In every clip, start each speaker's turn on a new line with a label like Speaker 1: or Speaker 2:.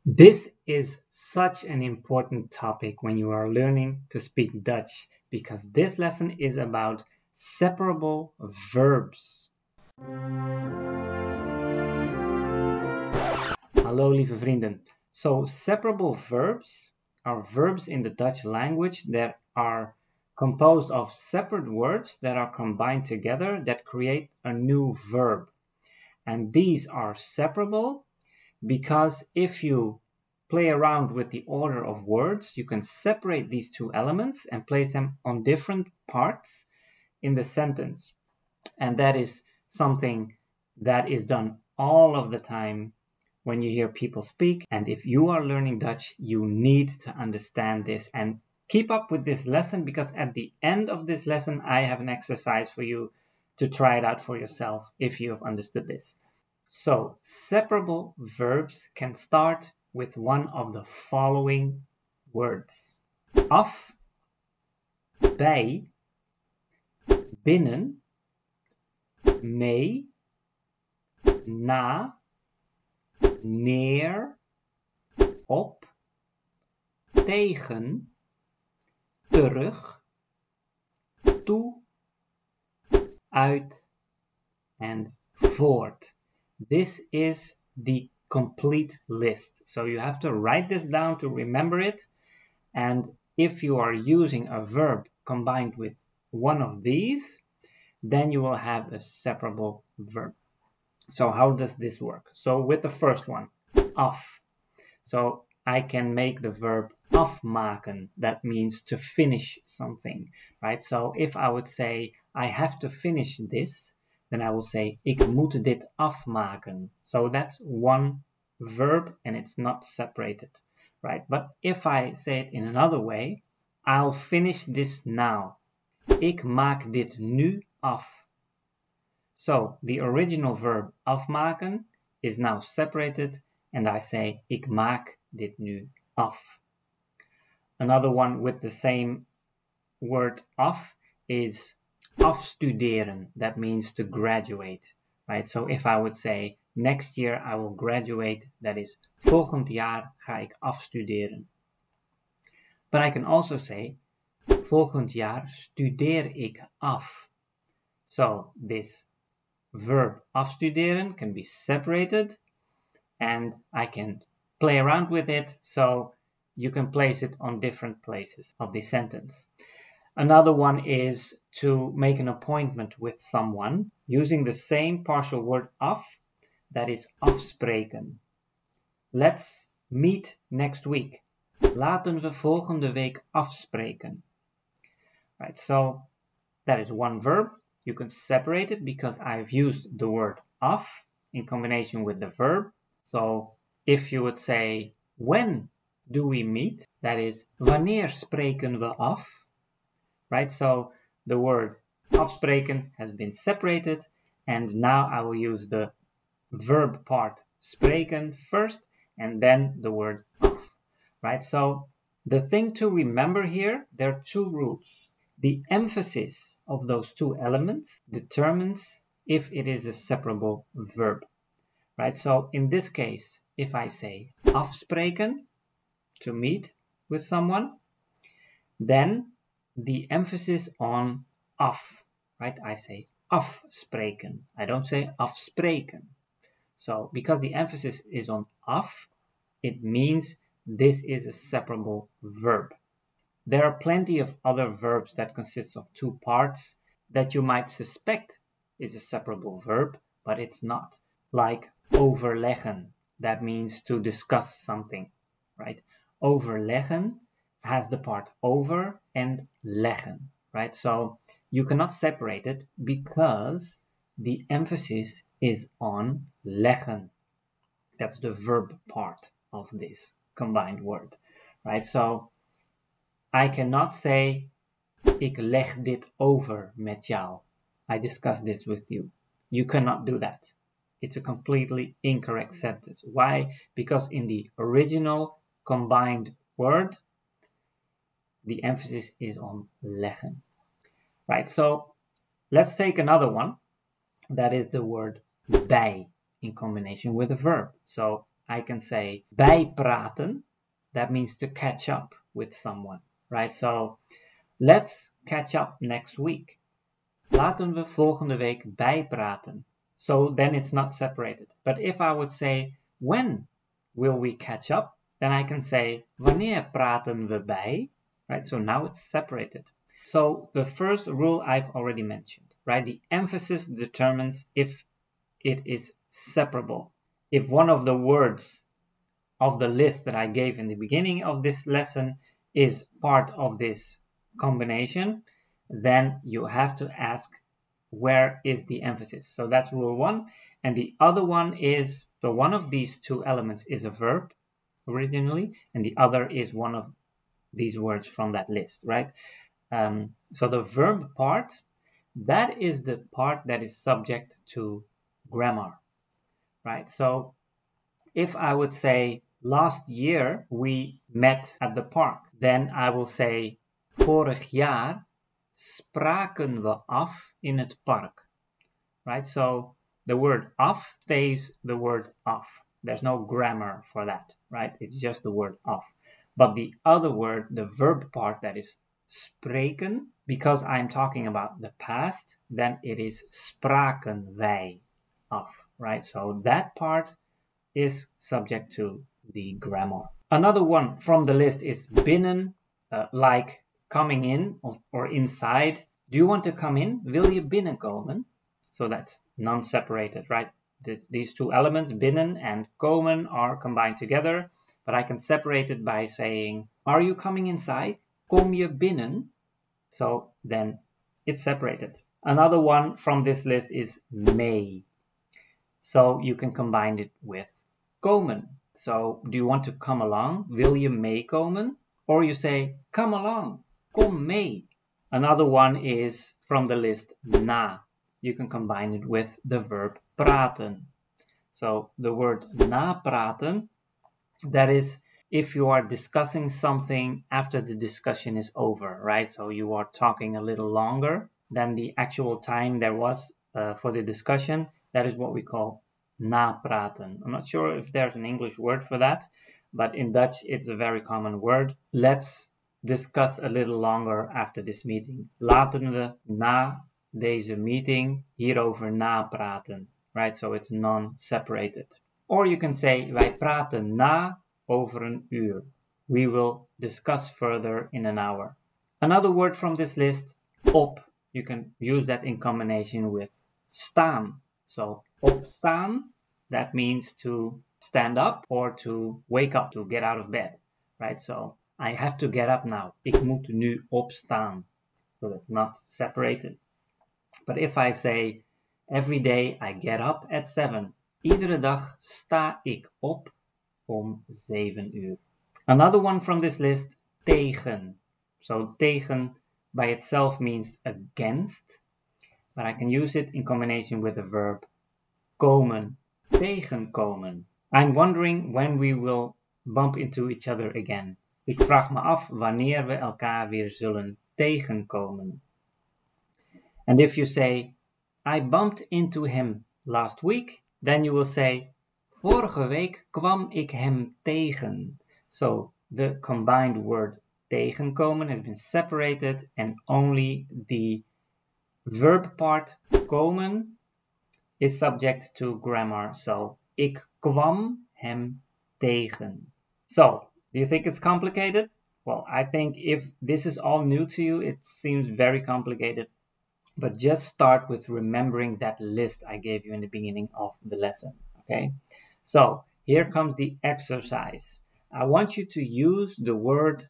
Speaker 1: This is such an important topic when you are learning to speak Dutch because this lesson is about separable verbs. Hallo lieve vrienden. So separable verbs are verbs in the Dutch language that are composed of separate words that are combined together that create a new verb. And these are separable because if you play around with the order of words, you can separate these two elements and place them on different parts in the sentence. And that is something that is done all of the time when you hear people speak. And if you are learning Dutch, you need to understand this and keep up with this lesson, because at the end of this lesson, I have an exercise for you to try it out for yourself if you have understood this. So, separable verbs can start with one of the following words. Af, bij, binnen, mee, na, neer, op, tegen, terug, toe, uit, and voort. This is the complete list. So you have to write this down to remember it. And if you are using a verb combined with one of these, then you will have a separable verb. So how does this work? So with the first one, af. So I can make the verb afmaken. That means to finish something, right? So if I would say, I have to finish this, then I will say, ik moet dit afmaken. So that's one verb and it's not separated, right? But if I say it in another way, I'll finish this now. Ik maak dit nu af. So the original verb afmaken is now separated and I say, ik maak dit nu af. Another one with the same word af is afstuderen. That means to graduate, right? So if I would say, next year I will graduate, that is, volgend jaar ga ik afstuderen. But I can also say, volgend jaar studeer ik af. So this verb afstuderen can be separated and I can play around with it so you can place it on different places of the sentence. Another one is to make an appointment with someone using the same partial word af, that is afspreken. Let's meet next week. Laten we volgende week afspreken. Right, so that is one verb. You can separate it because I've used the word af in combination with the verb. So if you would say, when do we meet? That is, wanneer spreken we af? Right, so the word afspreken has been separated and now I will use the verb part spreken first and then the word af. Right, so the thing to remember here, there are two rules. The emphasis of those two elements determines if it is a separable verb, right? So in this case, if I say afspreken, to meet with someone, then the emphasis on af, right? I say afspreken. I don't say afspreken. So because the emphasis is on af, it means this is a separable verb. There are plenty of other verbs that consist of two parts that you might suspect is a separable verb, but it's not. Like overleggen, that means to discuss something, right? Overleggen has the part over and leggen, right? So you cannot separate it because the emphasis is on leggen. That's the verb part of this combined word, right? So I cannot say, ik leg dit over met jou. I discuss this with you. You cannot do that. It's a completely incorrect sentence. Why? Because in the original combined word, the emphasis is on leggen. Right, so let's take another one. That is the word bij in combination with a verb. So I can say bijpraten. That means to catch up with someone, right? So let's catch up next week. Laten we volgende week bijpraten. So then it's not separated. But if I would say, when will we catch up? Then I can say, wanneer praten we bij? Right? So now it's separated. So the first rule I've already mentioned, right? The emphasis determines if it is separable. If one of the words of the list that I gave in the beginning of this lesson is part of this combination, then you have to ask, where is the emphasis? So that's rule one. And the other one is, so one of these two elements is a verb originally, and the other is one of these words from that list, right? So the verb part, that is the part that is subject to grammar, right? So if I would say, last year we met at the park, then I will say, vorig jaar spraken we af in het park, right? So the word af stays the word af. There's no grammar for that, right? It's just the word af. But the other word, the verb part, that is spreken, because I'm talking about the past, then it is spraken wij af, right? So that part is subject to the grammar. Another one from the list is binnen, like coming in or inside. Do you want to come in? Wil je binnenkomen? So that's non-separated, right? These two elements, binnen and komen, are combined together, but I can separate it by saying, are you coming inside? Kom je binnen? So then it's separated. Another one from this list is mee. So you can combine it with komen. So do you want to come along? Wil je meekomen? Or you say, come along, kom mee. Another one is from the list na. You can combine it with the verb praten. So the word napraten, that is if you are discussing something after the discussion is over, right? So you are talking a little longer than the actual time there was for the discussion. That is what we call napraten. I'm not sure if there's an English word for that, but in Dutch it's a very common word. Let's discuss a little longer after this meeting. Laten we na deze meeting hierover napraten, right? So it's non-separated. Or you can say, wij praten na over een uur. We will discuss further in an hour. Another word from this list, op. You can use that in combination with staan. So opstaan, that means to stand up or to wake up, to get out of bed, right? So I have to get up now. Ik moet nu opstaan. So that's not separated. But if I say, every day I get up at 7. Iedere dag sta ik op om 7 uur. Another one from this list, tegen. So tegen by itself means against, but I can use it in combination with the verb komen, tegenkomen. I'm wondering when we will bump into each other again. Ik vraag me af wanneer we elkaar weer zullen tegenkomen. And if you say, I bumped into him last week, then you will say, vorige week kwam ik hem tegen. So the combined word tegenkomen has been separated and only the verb part, komen, is subject to grammar. So, ik kwam hem tegen. So, do you think it's complicated? Well, I think if this is all new to you, it seems very complicated. But just start with remembering that list I gave you in the beginning of the lesson, okay? So, here comes the exercise. I want you to use the word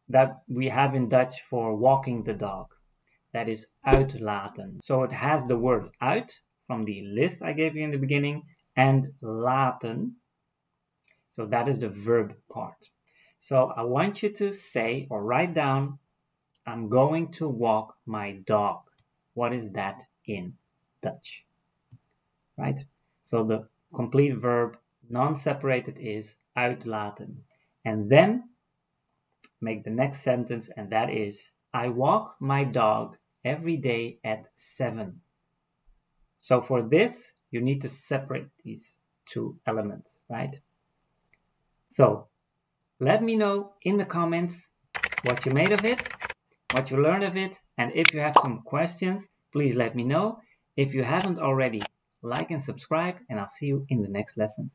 Speaker 1: that we have in Dutch for walking the dog. That is uitlaten. So it has the word uit from the list I gave you in the beginning and laten. So that is the verb part. So I want you to say or write down, I'm going to walk my dog. What is that in Dutch? Right? So the complete verb, non-separated, is uitlaten. And then make the next sentence, and that is, I walk my dog every day at 7. So for this, you need to separate these two elements, right? So let me know in the comments what you made of it, what you learned of it, and if you have some questions, please let me know. If you haven't already, like and subscribe, and I'll see you in the next lesson.